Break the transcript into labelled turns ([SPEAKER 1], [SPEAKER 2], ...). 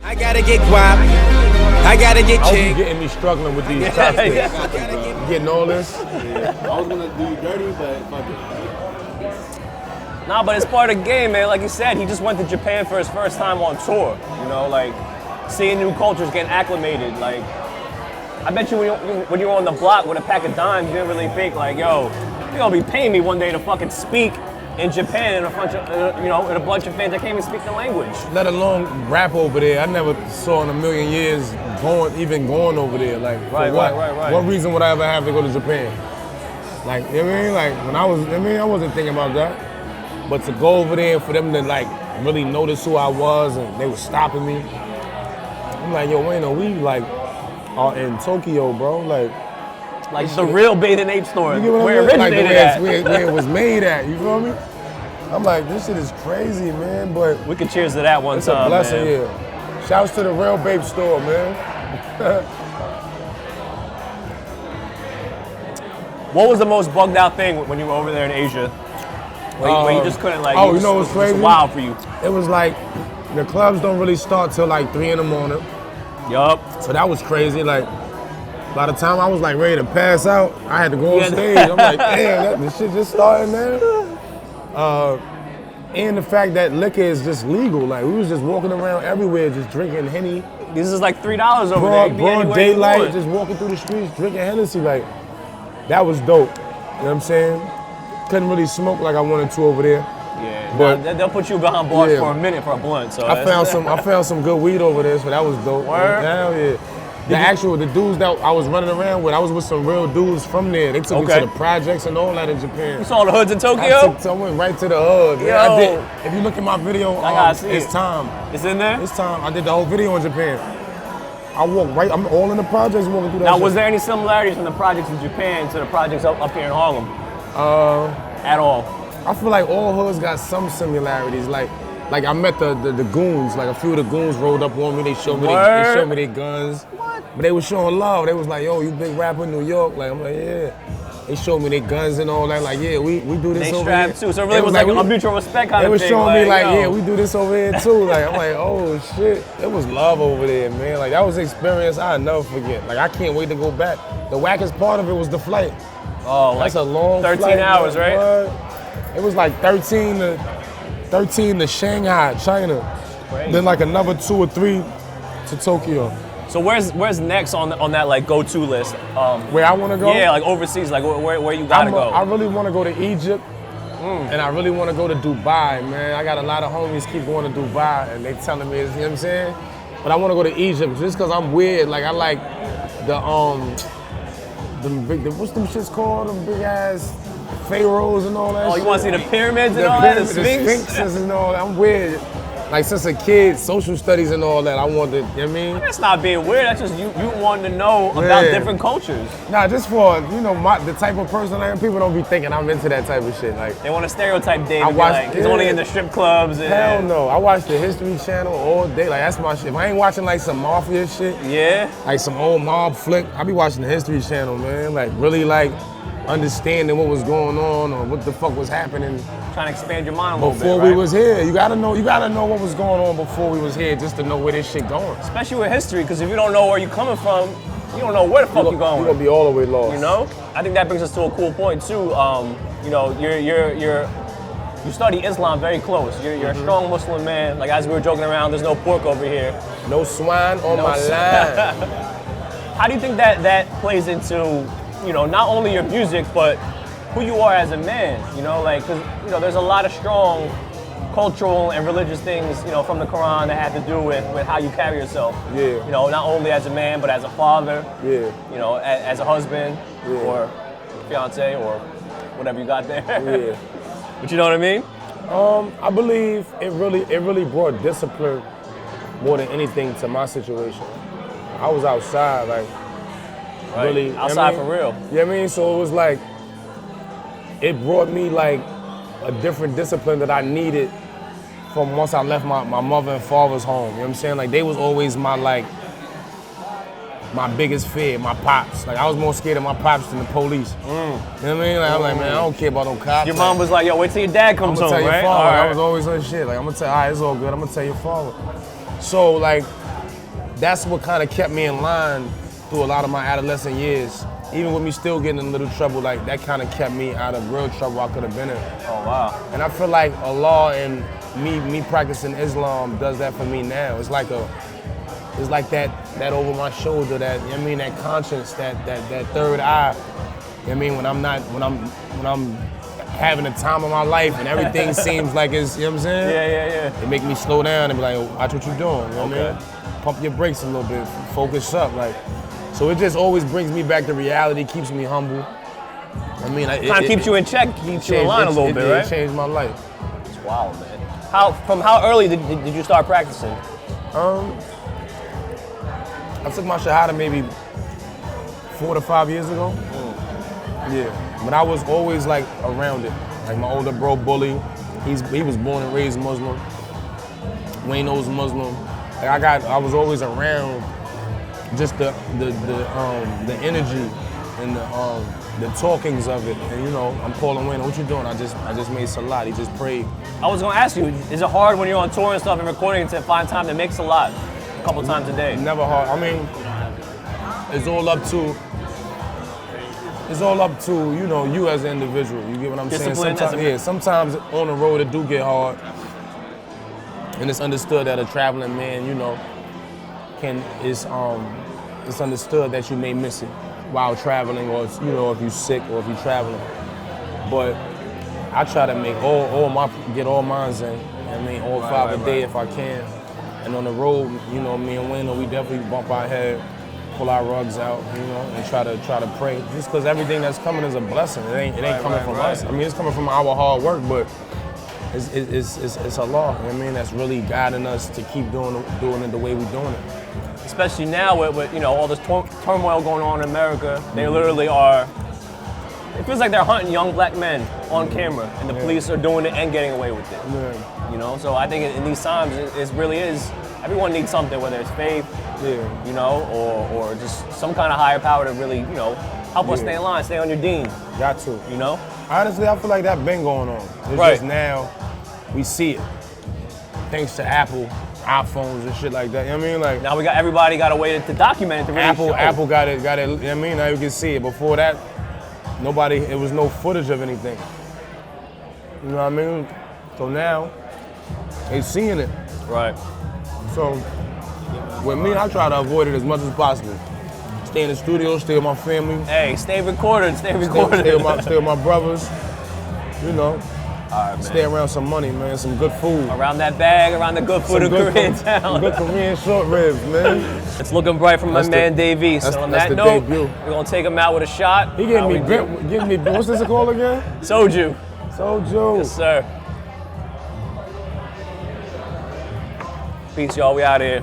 [SPEAKER 1] I gotta get guap. I gotta get
[SPEAKER 2] I
[SPEAKER 1] chick.
[SPEAKER 2] was getting me struggling with these topics. Getting all this.
[SPEAKER 3] I was gonna do you dirty, but fuck it.
[SPEAKER 4] Nah, but it's part of the game, man. Like you said, he just went to Japan for his first time on tour. You know, like seeing new cultures, getting acclimated. Like, I bet you when you were on the block with a pack of dimes, you didn't really think like, yo, you're gonna be paying me one day to fucking speak in Japan in a bunch of, in a bunch of fans that can't even speak the language.
[SPEAKER 2] Let alone rap over there. I never saw in a million years going over there. Like,
[SPEAKER 4] Right.
[SPEAKER 2] What reason would I ever have to go to Japan? Like, you know what I mean? Like, when I wasn't thinking about that. But to go over there and for them to like really notice who I was and they were stopping me. I'm like, yo, Wayno, we like are in Tokyo, bro. Like
[SPEAKER 4] the real Bait and Ape store,
[SPEAKER 2] you get what
[SPEAKER 4] where it
[SPEAKER 2] I mean? Like
[SPEAKER 4] originated at.
[SPEAKER 2] where it was made at, you feel me? I'm like, this shit is crazy, man, but
[SPEAKER 4] We could cheers to that one
[SPEAKER 2] it's
[SPEAKER 4] time,
[SPEAKER 2] a blessing,
[SPEAKER 4] man.
[SPEAKER 2] yeah. Shouts to the real Babe store, man.
[SPEAKER 4] What was the most bugged out thing when you were over there in Asia? Where you just couldn't like.
[SPEAKER 2] You know what's crazy?
[SPEAKER 4] It was wild for you.
[SPEAKER 2] It was like the clubs don't really start till like 3 in the morning.
[SPEAKER 4] Yup.
[SPEAKER 2] So that was crazy. Like by the time I was like ready to pass out, I had to go on stage. I'm like, damn, this shit just started, man. And the fact that liquor is just legal. Like we was just walking around everywhere, just drinking Henny.
[SPEAKER 4] This is like $3 over there. You be
[SPEAKER 2] Broad
[SPEAKER 4] anywhere you
[SPEAKER 2] daylight,
[SPEAKER 4] want.
[SPEAKER 2] just walking through the streets, drinking Hennessy. Like that was dope. You know what I'm saying? Couldn't really smoke like I wanted to over there.
[SPEAKER 4] Yeah,
[SPEAKER 2] but
[SPEAKER 4] they'll put you behind bars
[SPEAKER 2] yeah.
[SPEAKER 4] for a minute for a blunt. So
[SPEAKER 2] I found some good weed over there, so that was dope.
[SPEAKER 4] Word?
[SPEAKER 2] Hell yeah. The dudes that I was running around with, I was with some real dudes from there. They took me to the projects and all that in Japan.
[SPEAKER 4] You saw the hoods in Tokyo?
[SPEAKER 2] I went right to the hood. Man. I did. If you look at my video, it's time.
[SPEAKER 4] It's in there?
[SPEAKER 2] It's time. I did the whole video in Japan. I walked right. I'm all in the projects walking through that.
[SPEAKER 4] Now,
[SPEAKER 2] shit.
[SPEAKER 4] was there any similarities from the projects in Japan to the projects up here in Harlem? At all?
[SPEAKER 2] I feel like all hoods got some similarities. Like I met the goons. Like a few of the goons rolled up on me. They showed me their guns. What? But they was showing love. They was like, yo, you big rapper in New York. Like I'm like, yeah. They showed me their guns and all that. Like, yeah, we do this over here.
[SPEAKER 4] They strapped too. So it really was like a mutual respect kind of thing.
[SPEAKER 2] They was showing me like,
[SPEAKER 4] yo.
[SPEAKER 2] yeah, we do this over here too. Like I'm like, oh shit. It was love over there, man. Like that was an experience I'll never forget. Like I can't wait to go back. The wackest part of it was the flight.
[SPEAKER 4] Oh,
[SPEAKER 2] that's
[SPEAKER 4] like
[SPEAKER 2] a long
[SPEAKER 4] 13
[SPEAKER 2] flight,
[SPEAKER 4] hours,
[SPEAKER 2] man.
[SPEAKER 4] right?
[SPEAKER 2] It was like 13 to Shanghai, China.
[SPEAKER 4] Crazy.
[SPEAKER 2] Then like another 2 or 3 to Tokyo.
[SPEAKER 4] So where's next on that like go-to list?
[SPEAKER 2] Where I want to go?
[SPEAKER 4] Yeah, like overseas, like where you gotta go.
[SPEAKER 2] I really want to go to Egypt, and I really want to go to Dubai, man. I got a lot of homies keep going to Dubai, and they telling me, you know what I'm saying? But I want to go to Egypt just because I'm weird. Like I like the what's them shits called? Them big ass pharaohs and all that.
[SPEAKER 4] Oh,
[SPEAKER 2] shit.
[SPEAKER 4] you want to see the pyramids and all that? The
[SPEAKER 2] Sphinxes and all that. I'm weird. Like since a kid, social studies and all that, I wanted, you know what I mean?
[SPEAKER 4] That's not being weird, that's just you wanting to know about different cultures.
[SPEAKER 2] Nah, just for, the type of person I am, people don't be thinking I'm into that type of shit. Like
[SPEAKER 4] they want to stereotype Dave and be like, he's only in the strip clubs. And,
[SPEAKER 2] hell no, I watch the History Channel all day, like that's my shit. If I ain't watching like some mafia shit, like some old mob flick, I be watching the History Channel, man. Like really like understanding what was going on or what the fuck was happening.
[SPEAKER 4] Trying to expand your mind a little bit,
[SPEAKER 2] before we was here. You gotta know what was going on before we was here just to know where this shit going.
[SPEAKER 4] Especially with history, because if you don't know where you're coming from, you don't know where the fuck you're going.
[SPEAKER 2] You're gonna be all the way lost.
[SPEAKER 4] You know? I think that brings us to a cool point too. You study Islam very close. You're a strong Muslim man. Like as we were joking around, there's no pork over here.
[SPEAKER 2] No swine on my line.
[SPEAKER 4] How do you think that plays into, not only your music, but who you are as a man, because there's a lot of strong cultural and religious things, from the Quran that have to do with how you carry yourself.
[SPEAKER 2] Yeah.
[SPEAKER 4] Not only as a man, but as a father.
[SPEAKER 2] Yeah.
[SPEAKER 4] As a husband or fiance or whatever you got there.
[SPEAKER 2] Yeah.
[SPEAKER 4] But you know what I mean?
[SPEAKER 2] I believe it really brought discipline more than anything to my situation. I was outside, like really
[SPEAKER 4] outside for real.
[SPEAKER 2] You know what I mean? So it was like it brought me like a different discipline that I needed from once I left my mother and father's home. You know what I'm saying? Like they was always my biggest fear, my pops. Like I was more scared of my pops than the police. You know what I mean? Like I'm like, man, I don't care about no cops.
[SPEAKER 4] Your mom was like, yo, wait till your dad comes home,
[SPEAKER 2] tell
[SPEAKER 4] right?
[SPEAKER 2] Your father.
[SPEAKER 4] Right.
[SPEAKER 2] I was always on shit. Like I'm gonna tell, all right, it's all good. I'm gonna tell your father. So like that's what kind of kept me in line through a lot of my adolescent years. Even with me still getting in a little trouble, like that kind of kept me out of real trouble I could have been in.
[SPEAKER 4] Oh, wow.
[SPEAKER 2] And I feel like Allah and me practicing Islam does that for me now. It's like that over my shoulder, that, you know what I mean, that conscience, that third eye. You know what I mean, when I'm having the time of my life and everything seems like it's, you know what I'm saying?
[SPEAKER 4] Yeah.
[SPEAKER 2] It make me slow down and be like, watch what you're doing, you know what I mean? Pump your brakes a little bit, focus up, like. So it just always brings me back to reality, keeps me humble. I mean,
[SPEAKER 4] Kind of keeps you in check, keeps you in line a little bit, right?
[SPEAKER 2] It changed my life.
[SPEAKER 4] It's wild, man. From how early did you start practicing?
[SPEAKER 2] I took my Shahada maybe 4 to 5 years ago. Yeah, but I was always like around it. Like my older bro, Bully, he was born and raised Muslim. Wayne was Muslim. Like I was always around just the energy and the talkings of it. And you know, I'm calling Wayne, what you doing? I just made Salat. He just prayed.
[SPEAKER 4] I was gonna ask you, is it hard when you're on tour and stuff and recording to find time to make Salat a couple times a day?
[SPEAKER 2] Never hard. I mean, it's all up to, you know, you as an individual. You get what I'm saying? Sometimes on the road it do get hard. And it's understood that a traveling man, you know, it's understood that you may miss it while traveling, or you know, if you're sick or if you're traveling. But I try to make get all mines in. I mean, all five a day if I can. And on the road, you know, me and Wayne, we definitely bump our head, pull our rugs out, you know, and try to pray. Just because everything that's coming is a blessing. It ain't coming from us. I mean, it's coming from our hard work, but it's Allah. You know what I mean? That's really guiding us to keep doing it the way we're doing it.
[SPEAKER 4] Especially now with you know, all this turmoil going on in America, they literally are. It feels like they're hunting young black men on camera, and the police are doing it and getting away with it.
[SPEAKER 2] Yeah.
[SPEAKER 4] You know, so I think in these times, it really is. Everyone needs something, whether it's faith, you know, or just some kind of higher power to really, you know, help us stay in line, stay on your deen.
[SPEAKER 2] Got to.
[SPEAKER 4] You know.
[SPEAKER 2] Honestly, I feel like that's been going on. It's just now we see it, thanks to Apple, iPhones and shit like that. You know what I mean? Like
[SPEAKER 4] now everybody got a way to document it to really show.
[SPEAKER 2] Apple got it. You know what I mean? Now you can see it. Before that, it was no footage of anything. You know what I mean? So now, they seeing it.
[SPEAKER 4] Right.
[SPEAKER 2] So, with me, I try to avoid it as much as possible. Stay in the studio, stay with my family.
[SPEAKER 4] Hey, stay recorded.
[SPEAKER 2] Stay with my brothers. You know.
[SPEAKER 4] All right, man.
[SPEAKER 2] Stay around some money, man. Some good food.
[SPEAKER 4] Around that bag, around the good food of Korean town.
[SPEAKER 2] Some good Korean short ribs, man.
[SPEAKER 4] It's looking bright for my man Dve East. So on that note, we're gonna take him out with a shot.
[SPEAKER 2] He gave me what's this called again?
[SPEAKER 4] Soju.
[SPEAKER 2] Soju.
[SPEAKER 4] Yes, sir. Peace, y'all. We out here.